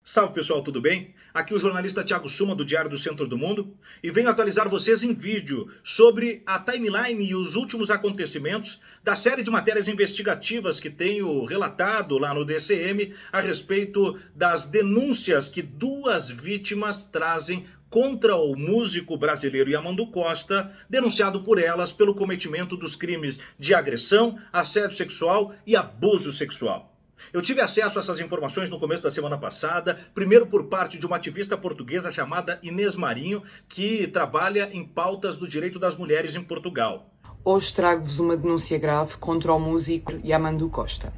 Salve pessoal, tudo bem? Aqui o jornalista Thiago Suma do Diário do Centro do Mundo e venho atualizar vocês em vídeo sobre a timeline e os últimos acontecimentos da série de matérias investigativas que tenho relatado lá no DCM a respeito das denúncias que duas vítimas trazem contra o músico brasileiro Yamandu Costa, denunciado por elas pelo cometimento dos crimes de agressão, assédio sexual e abuso sexual. Eu tive acesso a essas informações no começo da semana passada, primeiro por parte de uma ativista portuguesa chamada Inês Marinho, que trabalha em pautas do direito das mulheres em Portugal. Hoje trago-vos uma denúncia grave contra o músico Yamandu Costa.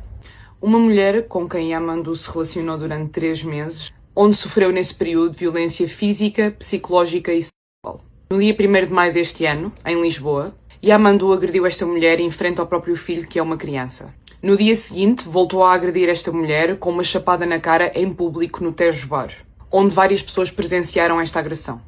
Uma mulher com quem Yamandu se relacionou durante 3 meses, onde sofreu nesse período violência física, psicológica e sexual. No dia 1º de maio deste ano, em Lisboa, Yamandu agrediu esta mulher em frente ao próprio filho, que é uma criança. No dia seguinte, voltou a agredir esta mulher com uma chapada na cara em público no Tejo Bar, onde várias pessoas presenciaram esta agressão.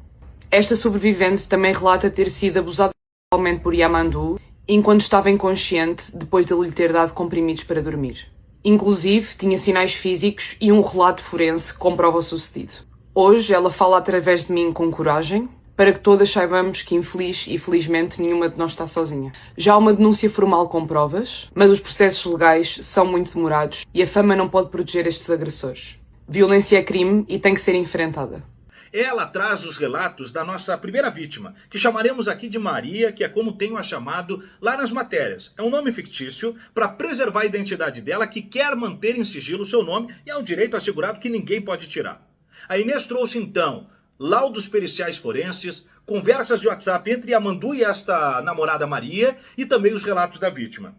Esta sobrevivente também relata ter sido abusada sexualmente por Yamandu enquanto estava inconsciente depois de lhe ter dado comprimidos para dormir. Inclusive, tinha sinais físicos e um relato forense que comprova o sucedido. Hoje, ela fala através de mim com coragem, para que todas saibamos que, infeliz e felizmente, nenhuma de nós está sozinha. Já há uma denúncia formal com provas, mas os processos legais são muito demorados e a fama não pode proteger estes agressores. Violência é crime e tem que ser enfrentada. Ela traz os relatos da nossa primeira vítima, que chamaremos aqui de Maria, que é como tenho a chamado lá nas matérias. É um nome fictício para preservar a identidade dela, que quer manter em sigilo o seu nome e é um direito assegurado que ninguém pode tirar. A Inês trouxe então laudos periciais forenses, conversas de WhatsApp entre Yamandu e esta namorada Maria e também os relatos da vítima.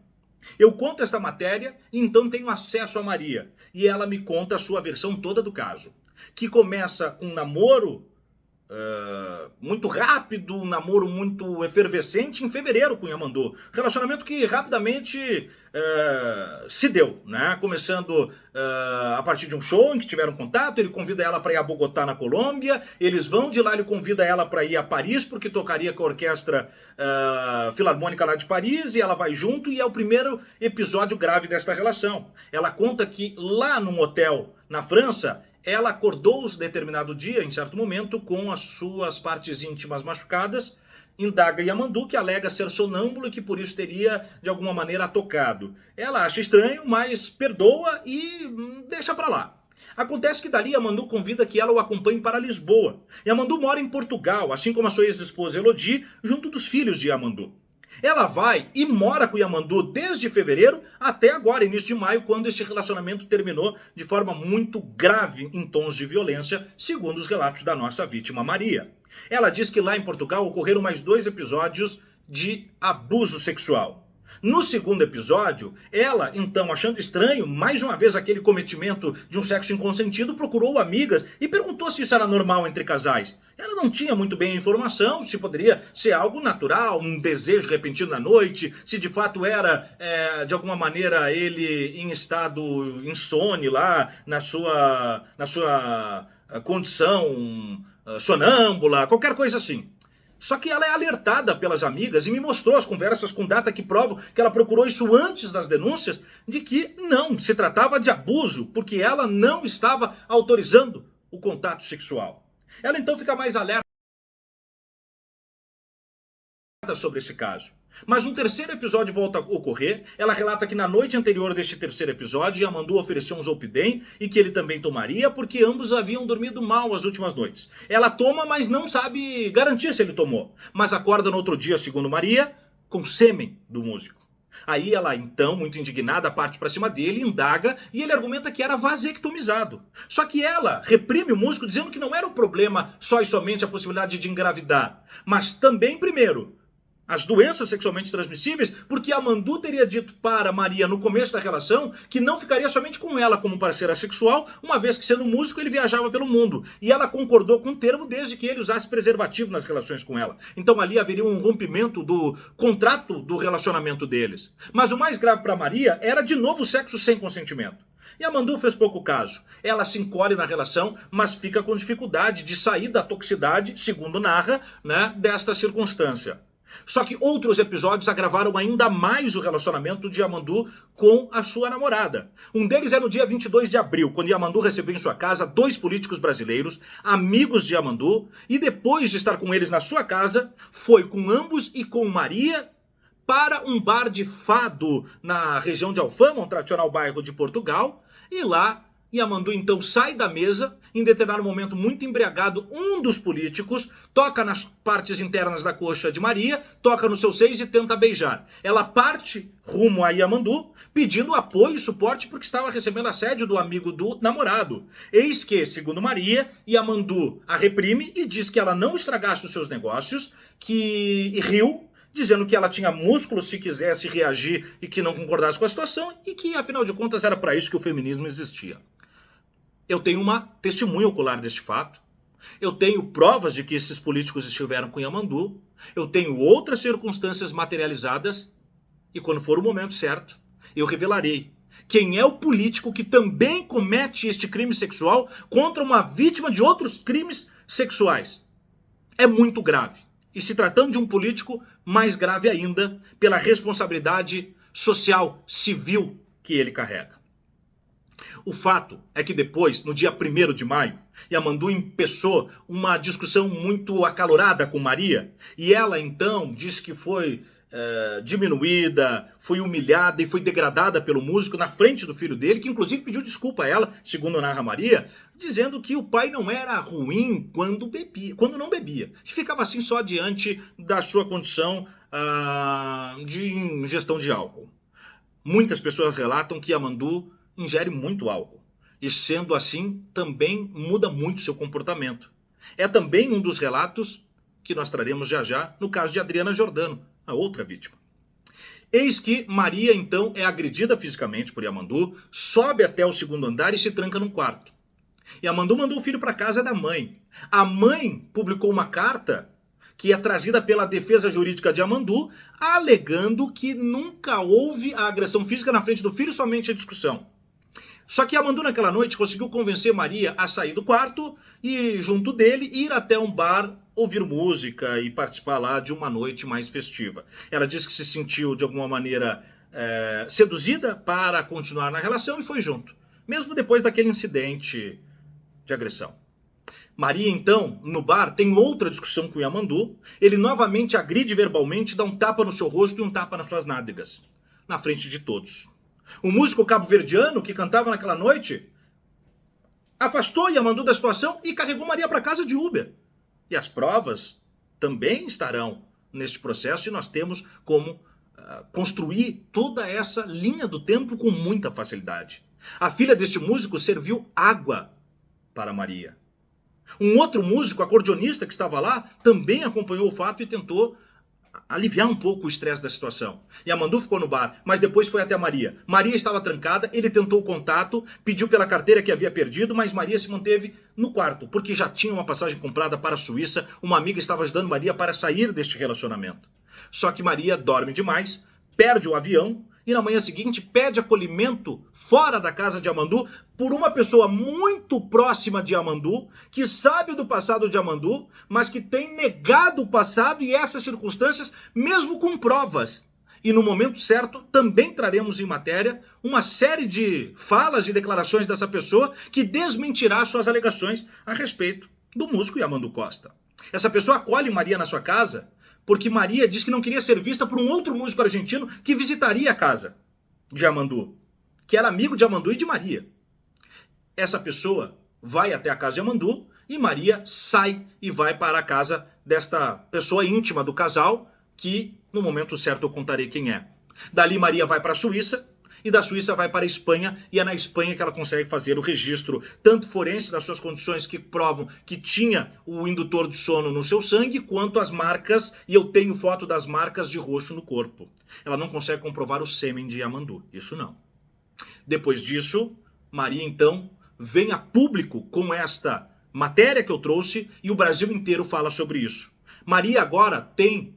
Eu conto esta matéria e então tenho acesso a Maria e ela me conta a sua versão toda do caso, que começa um namoro muito rápido, um namoro muito efervescente em fevereiro com Yamandu. Relacionamento que rapidamente se deu, né? Começando a partir de um show em que tiveram contato, ele convida ela para ir a Bogotá, na Colômbia, eles vão de lá, ele convida ela para ir a Paris, porque tocaria com a orquestra filarmônica lá de Paris, e ela vai junto, e é o primeiro episódio grave desta relação. Ela conta que lá num hotel na França, ela acordou determinado dia, em certo momento, com as suas partes íntimas machucadas, indaga Yamandu, que alega ser sonâmbulo e que por isso teria, de alguma maneira, a tocado. Ela acha estranho, mas perdoa e deixa pra lá. Acontece que dali Yamandu convida que ela o acompanhe para Lisboa. Yamandu mora em Portugal, assim como a sua ex-esposa Elodie, junto dos filhos de Yamandu. Ela vai e mora com Yamandu desde fevereiro até agora, início de maio, quando este relacionamento terminou de forma muito grave em tons de violência, segundo os relatos da nossa vítima Maria. Ela diz que lá em Portugal ocorreram mais 2 episódios de abuso sexual. No segundo episódio, ela, então, achando estranho, mais uma vez aquele cometimento de um sexo inconsentido, procurou amigas e perguntou se isso era normal entre casais. Ela não tinha muito bem a informação, se poderia ser algo natural, um desejo repentino na noite, se de fato era, de alguma maneira, ele em estado insone lá, na sua condição sonâmbula, qualquer coisa assim. Só que ela é alertada pelas amigas e me mostrou as conversas com data que provam que ela procurou isso antes das denúncias, de que não, se tratava de abuso, porque ela não estava autorizando o contato sexual. Ela então fica mais alerta sobre esse caso. Mas um terceiro episódio volta a ocorrer. Ela relata que na noite anterior deste terceiro episódio, Yamandu ofereceu um Zolpidem e que ele também tomaria, porque ambos haviam dormido mal as últimas noites. Ela toma, mas não sabe garantir se ele tomou. Mas acorda no outro dia, segundo Maria, com sêmen do músico. Aí ela, então, muito indignada, parte para cima dele, indaga, e ele argumenta que era vasectomizado. Só que ela reprime o músico, dizendo que não era o problema só e somente a possibilidade de engravidar, mas também, primeiro, as doenças sexualmente transmissíveis, porque Yamandu teria dito para Maria no começo da relação que não ficaria somente com ela como parceira sexual, uma vez que sendo músico ele viajava pelo mundo. E ela concordou com o termo desde que ele usasse preservativo nas relações com ela. Então ali haveria um rompimento do contrato do relacionamento deles. Mas o mais grave para Maria era de novo o sexo sem consentimento. Yamandu fez pouco caso. Ela se encolhe na relação, mas fica com dificuldade de sair da toxicidade, segundo narra, né, desta circunstância. Só que outros episódios agravaram ainda mais o relacionamento de Yamandu com a sua namorada. Um deles é no dia 22 de abril, quando Yamandu recebeu em sua casa 2 políticos brasileiros, amigos de Yamandu, e depois de estar com eles na sua casa, foi com ambos e com Maria para um bar de fado na região de Alfama, um tradicional bairro de Portugal, e lá Yamandu então sai da mesa, em determinado momento muito embriagado, um dos políticos toca nas partes internas da coxa de Maria, toca nos seus seios e tenta beijar. Ela parte rumo a Yamandu, pedindo apoio e suporte porque estava recebendo assédio do amigo do namorado. Eis que, segundo Maria, Yamandu a reprime e diz que ela não estragasse os seus negócios, e riu, dizendo que ela tinha músculo se quisesse reagir e que não concordasse com a situação e que, afinal de contas, era para isso que o feminismo existia. Eu tenho uma testemunha ocular deste fato. Eu tenho provas de que esses políticos estiveram com Yamandu. Eu tenho outras circunstâncias materializadas. E quando for o momento certo, eu revelarei quem é o político que também comete este crime sexual contra uma vítima de outros crimes sexuais. É muito grave. E se tratando de um político, mais grave ainda pela responsabilidade social, civil que ele carrega. O fato é que depois, no dia 1º de maio, Yamandu empeçou uma discussão muito acalorada com Maria, e ela então disse que foi diminuída, foi humilhada e foi degradada pelo músico na frente do filho dele, que inclusive pediu desculpa a ela, segundo narra Maria, dizendo que o pai não era ruim quando não bebia, que ficava assim só diante da sua condição de ingestão de álcool. Muitas pessoas relatam que Yamandu ingere muito álcool, e sendo assim, também muda muito seu comportamento. É também um dos relatos que nós traremos já já no caso de Adriana Jordano, a outra vítima. Eis que Maria, então, é agredida fisicamente por Yamandu, sobe até o 2º andar e se tranca num quarto. Yamandu mandou o filho para casa da mãe. A mãe publicou uma carta que é trazida pela defesa jurídica de Yamandu, alegando que nunca houve a agressão física na frente do filho, somente a discussão. Só que Yamandu naquela noite conseguiu convencer Maria a sair do quarto e, junto dele, ir até um bar, ouvir música e participar lá de uma noite mais festiva. Ela disse que se sentiu, de alguma maneira, seduzida para continuar na relação e foi junto, mesmo depois daquele incidente de agressão. Maria, então, no bar, tem outra discussão com Yamandu. Ele novamente agride verbalmente, dá um tapa no seu rosto e um tapa nas suas nádegas, na frente de todos. O músico cabo-verdiano que cantava naquela noite afastou Yamandu da situação e carregou Maria para casa de Uber. E as provas também estarão neste processo e nós temos como construir toda essa linha do tempo com muita facilidade. A filha deste músico serviu água para Maria. Um outro músico, acordeonista que estava lá, também acompanhou o fato e tentou aliviar um pouco o estresse da situação. Yamandu ficou no bar, mas depois foi até Maria. Maria estava trancada, ele tentou o contato, pediu pela carteira que havia perdido, mas Maria se manteve no quarto, porque já tinha uma passagem comprada para a Suíça, uma amiga estava ajudando Maria para sair deste relacionamento. Só que Maria dorme demais, perde o avião, e na manhã seguinte pede acolhimento fora da casa de Yamandu por uma pessoa muito próxima de Yamandu, que sabe do passado de Yamandu, mas que tem negado o passado e essas circunstâncias, mesmo com provas. E no momento certo também traremos em matéria uma série de falas e declarações dessa pessoa que desmentirá suas alegações a respeito do músico Yamandu Costa. Essa pessoa acolhe Maria na sua casa porque Maria diz que não queria ser vista por um outro músico argentino que visitaria a casa de Yamandu, que era amigo de Yamandu e de Maria. Essa pessoa vai até a casa de Yamandu e Maria sai e vai para a casa desta pessoa íntima do casal, que no momento certo eu contarei quem é. Dali Maria vai para a Suíça, e da Suíça vai para a Espanha, e é na Espanha que ela consegue fazer o registro, tanto forense das suas condições que provam que tinha o indutor de sono no seu sangue, quanto as marcas, e eu tenho foto das marcas de roxo no corpo. Ela não consegue comprovar o sêmen de Yamandu, isso não. Depois disso, Maria então vem a público com esta matéria que eu trouxe, e o Brasil inteiro fala sobre isso. Maria agora tem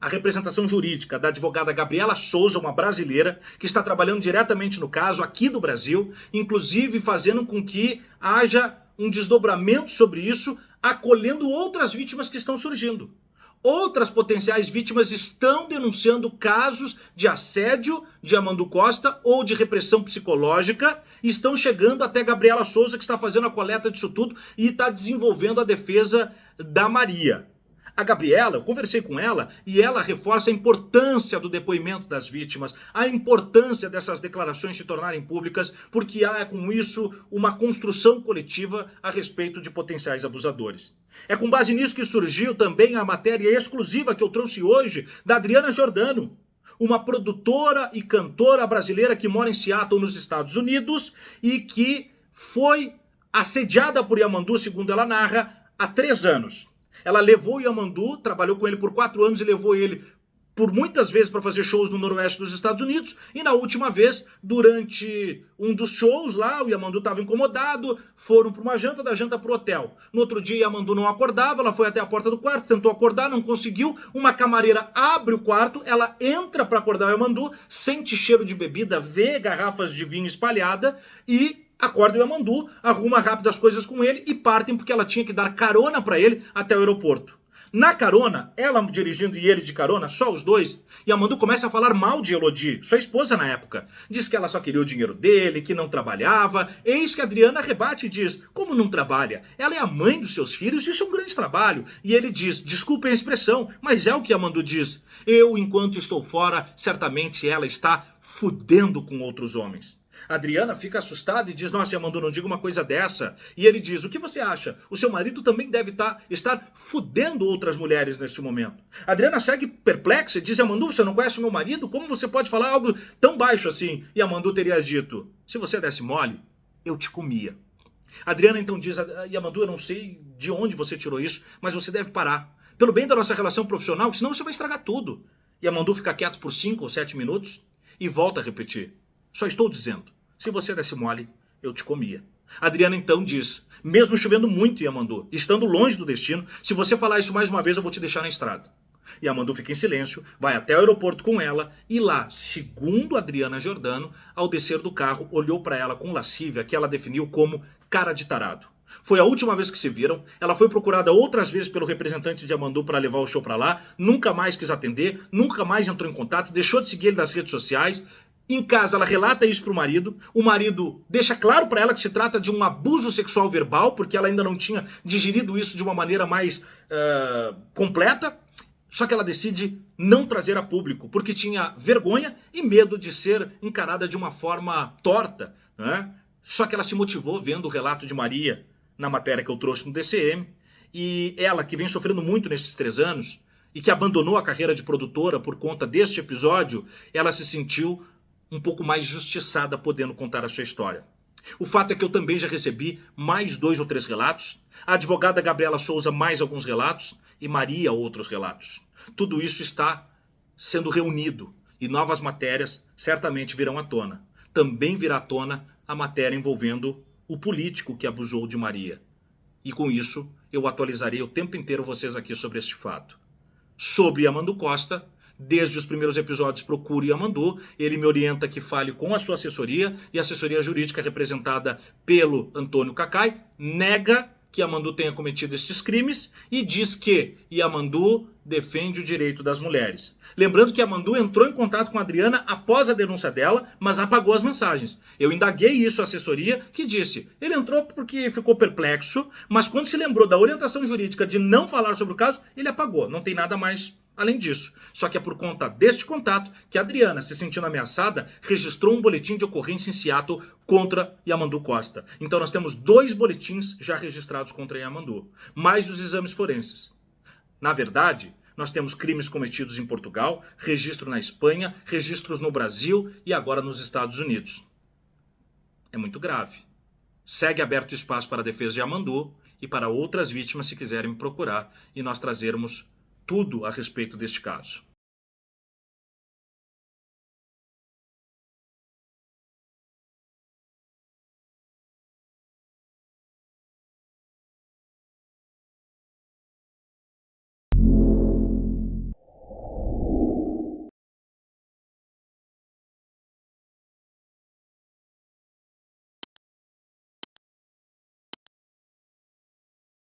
a representação jurídica da advogada Gabriela Souza, uma brasileira, que está trabalhando diretamente no caso aqui do Brasil, inclusive fazendo com que haja um desdobramento sobre isso, acolhendo outras vítimas que estão surgindo. Outras potenciais vítimas estão denunciando casos de assédio de Yamandu Costa ou de repressão psicológica e estão chegando até Gabriela Souza, que está fazendo a coleta disso tudo e está desenvolvendo a defesa da Maria. A Gabriela, eu conversei com ela e ela reforça a importância do depoimento das vítimas, a importância dessas declarações se tornarem públicas, porque há com isso uma construção coletiva a respeito de potenciais abusadores. É com base nisso que surgiu também a matéria exclusiva que eu trouxe hoje da Adriana Jordano, uma produtora e cantora brasileira que mora em Seattle, nos Estados Unidos, e que foi assediada por Yamandu, segundo ela narra, há 3 anos. Ela levou o Yamandu, trabalhou com ele por 4 anos e levou ele por muitas vezes para fazer shows no noroeste dos Estados Unidos. E na última vez, durante um dos shows lá, o Yamandu estava incomodado, foram para uma janta, da janta para o hotel. No outro dia, Yamandu não acordava, ela foi até a porta do quarto, tentou acordar, não conseguiu. Uma camareira abre o quarto, ela entra para acordar o Yamandu, sente cheiro de bebida, vê garrafas de vinho espalhada e acorda o Yamandu, arruma rápido as coisas com ele e partem porque ela tinha que dar carona para ele até o aeroporto. Na carona, ela dirigindo e ele de carona, só os dois, Yamandu começa a falar mal de Elodie, sua esposa na época. Diz que ela só queria o dinheiro dele, que não trabalhava. Eis que a Adriana rebate e diz, como não trabalha? Ela é a mãe dos seus filhos, isso é um grande trabalho. E ele diz, desculpem a expressão, mas é o que Yamandu diz. Eu, enquanto estou fora, certamente ela está fudendo com outros homens. A Adriana fica assustada e diz, nossa, Yamandu, não diga uma coisa dessa. E ele diz, o que você acha? O seu marido também deve estar fudendo outras mulheres neste momento. A Adriana segue perplexa e diz, Yamandu, você não conhece o meu marido? Como você pode falar algo tão baixo assim? E Yamandu teria dito, se você desse mole, eu te comia. A Adriana então diz, Yamandu, eu não sei de onde você tirou isso, mas você deve parar. Pelo bem da nossa relação profissional, senão você vai estragar tudo. Yamandu fica quieto por 5 ou 7 minutos e volta a repetir. Só estou dizendo, se você desse mole, eu te comia. A Adriana então diz, mesmo chovendo muito, Yamandu, estando longe do destino, se você falar isso mais uma vez, eu vou te deixar na estrada. Yamandu fica em silêncio, vai até o aeroporto com ela e lá, segundo Adriana Jordano, ao descer do carro, olhou para ela com lascívia que ela definiu como cara de tarado. Foi a última vez que se viram, ela foi procurada outras vezes pelo representante de Yamandu para levar o show para lá, nunca mais quis atender, nunca mais entrou em contato, deixou de seguir ele nas redes sociais. Em casa ela relata isso para o marido deixa claro para ela que se trata de um abuso sexual verbal, porque ela ainda não tinha digerido isso de uma maneira mais completa, só que ela decide não trazer a público, porque tinha vergonha e medo de ser encarada de uma forma torta, né? Só que ela se motivou vendo o relato de Maria na matéria que eu trouxe no DCM, e ela que vem sofrendo muito nesses 3 anos, e que abandonou a carreira de produtora por conta deste episódio, ela se sentiu um pouco mais justiçada podendo contar a sua história. O fato é que eu também já recebi mais 2 ou 3 relatos, a advogada Gabriela Souza mais alguns relatos e Maria outros relatos. Tudo isso está sendo reunido e novas matérias certamente virão à tona. Também virá à tona a matéria envolvendo o político que abusou de Maria. E com isso eu atualizarei o tempo inteiro vocês aqui sobre este fato. Sobre Yamandu Costa, desde os primeiros episódios procure Yamandu, ele me orienta que fale com a sua assessoria, e a assessoria jurídica representada pelo Antônio Cacai nega que Yamandu tenha cometido estes crimes e diz que Yamandu defende o direito das mulheres. Lembrando que Yamandu entrou em contato com a Adriana após a denúncia dela, mas apagou as mensagens. Eu indaguei isso à assessoria, que disse, ele entrou porque ficou perplexo, mas quando se lembrou da orientação jurídica de não falar sobre o caso, ele apagou, não tem nada mais além disso. Só que é por conta deste contato que a Adriana, se sentindo ameaçada, registrou um boletim de ocorrência em Seattle contra Yamandu Costa. Então nós temos 2 boletins já registrados contra Yamandu, mais os exames forenses. Na verdade, nós temos crimes cometidos em Portugal, registro na Espanha, registros no Brasil e agora nos Estados Unidos. É muito grave. Segue aberto espaço para a defesa de Yamandu e para outras vítimas se quiserem me procurar e nós trazermos tudo a respeito deste caso.